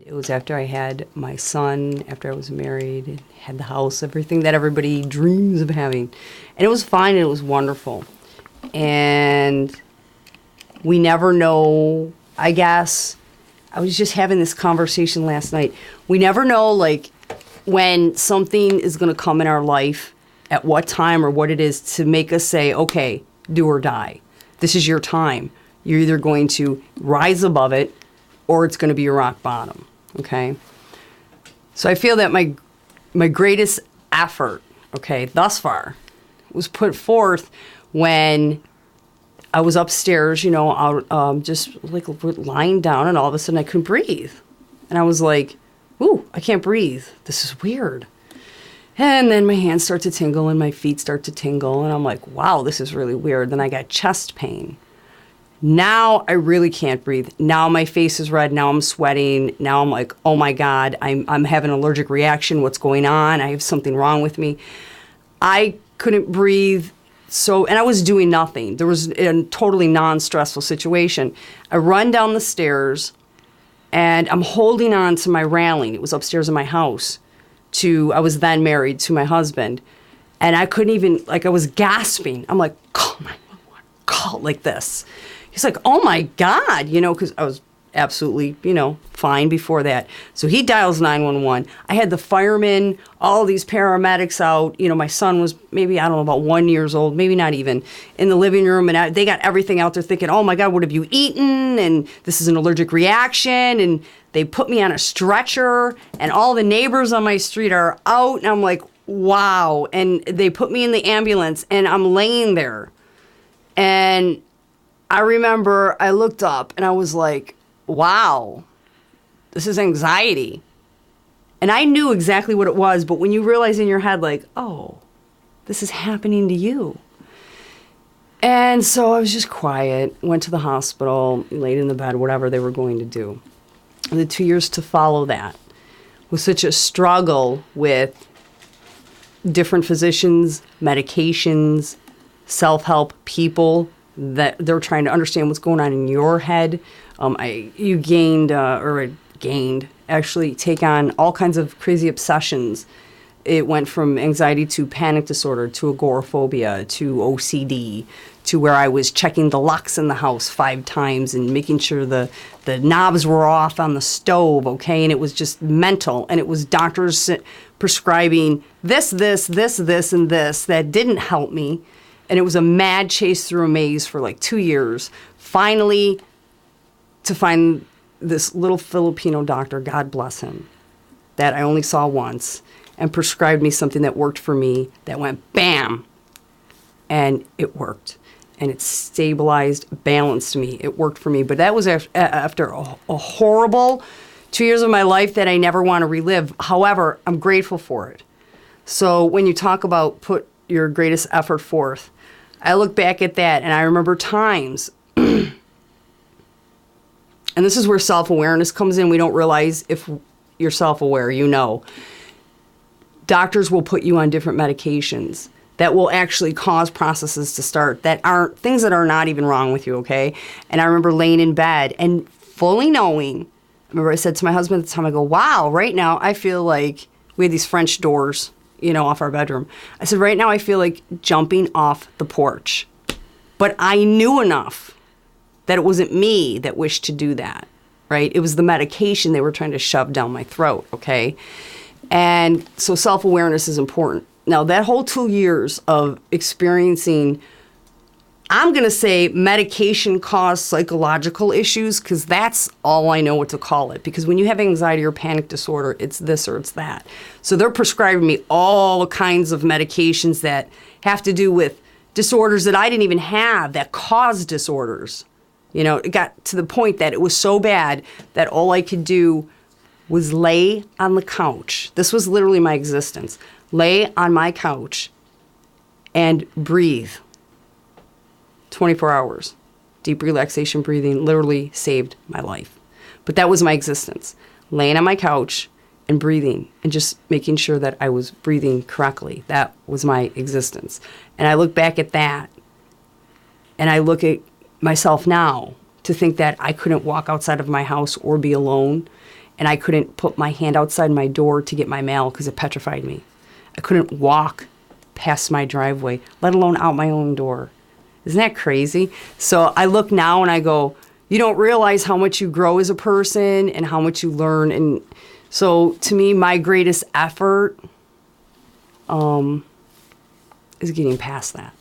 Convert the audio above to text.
It was after I had my son, after I was married, had the house, everything that everybody dreams of having. And it was fine and it was wonderful. And we never know, I guess, I was just having this conversation last night. We never know, like, when something is going to come in our life, at what time or what it is to make us say, okay, do or die. This is your time. You're either going to rise above it or it's going to be your rock bottom, okay? So I feel that my greatest effort, okay, thus far, was put forth when I was upstairs, you know, out, just like lying down, and all of a sudden I couldn't breathe. And I was like, ooh, I can't breathe. This is weird. And then my hands start to tingle and my feet start to tingle. And I'm like, wow, this is really weird. Then I got chest pain. Now I really can't breathe. Now my face is red. Now I'm sweating. Now I'm like, oh my God, I'm having an allergic reaction. What's going on? I have something wrong with me. I couldn't breathe. So, and I was doing nothing. There was a totally non-stressful situation. I run down the stairs and I'm holding on to my railing. It was upstairs in my house. I was then married to my husband. And I couldn't even, like, I was gasping. I'm like, call 911, call, like this. He's like, oh my God, you know, because I was absolutely, you know, fine before that. So he dials 911. I had the firemen, all these paramedics out. You know, my son was maybe, I don't know, about 1 year old, maybe not even, in the living room. And they got everything out there thinking, oh my God, what have you eaten? And this is an allergic reaction. And they put me on a stretcher. And all the neighbors on my street are out. And I'm like, wow. And they put me in the ambulance. And I'm laying there. And I remember I looked up and I was like, wow, this is anxiety. And I knew exactly what it was, but when you realize in your head, like, oh, this is happening to you. And so I was just quiet, went to the hospital, laid in the bed, whatever they were going to do. And the 2 years to follow that was such a struggle with different physicians, medications, self-help people, that they're trying to understand what's going on in your head. You actually take on all kinds of crazy obsessions. It went from anxiety to panic disorder to agoraphobia to OCD to where I was checking the locks in the house 5 times and making sure the knobs were off on the stove, okay? And it was just mental. And it was doctors prescribing this, and this that didn't help me. And it was a mad chase through a maze for like 2 years. Finally, to find this little Filipino doctor, God bless him, that I only saw once, and prescribed me something that worked for me, that went bam, and it worked. And it stabilized, balanced me. It worked for me. But that was after a horrible 2 years of my life that I never want to relive. However, I'm grateful for it. So when you talk about put your greatest effort forth, I look back at that and I remember times, and this is where self-awareness comes in. We don't realize if you're self-aware, you know. Doctors will put you on different medications that will actually cause processes to start that aren't things that are not even wrong with you, okay? And I remember laying in bed and fully knowing, I remember I said to my husband at the time, I go, wow, right now I feel like we had these French doors, you know, off our bedroom. I said, right now I feel like jumping off the porch. But I knew enough that it wasn't me that wished to do that, right? It was the medication they were trying to shove down my throat, okay? And so self-awareness is important. Now, that whole 2 years of experiencing, I'm going to say medication-caused psychological issues, because that's all I know what to call it. Because when you have anxiety or panic disorder, it's this or it's that. So they're prescribing me all kinds of medications that have to do with disorders that I didn't even have that cause disorders. You know, it got to the point that it was so bad that all I could do was lay on the couch. This was literally my existence. Lay on my couch and breathe. 24 hours. Deep relaxation breathing literally saved my life. But that was my existence. Laying on my couch and breathing and just making sure that I was breathing correctly. That was my existence. And I look back at that and I look at myself now to think that I couldn't walk outside of my house or be alone and I couldn't put my hand outside my door to get my mail because it petrified me. I couldn't walk past my driveway, let alone out my own door. Isn't that crazy? So I look now and I go, you don't realize how much you grow as a person and how much you learn. And so to me, my greatest effort is getting past that.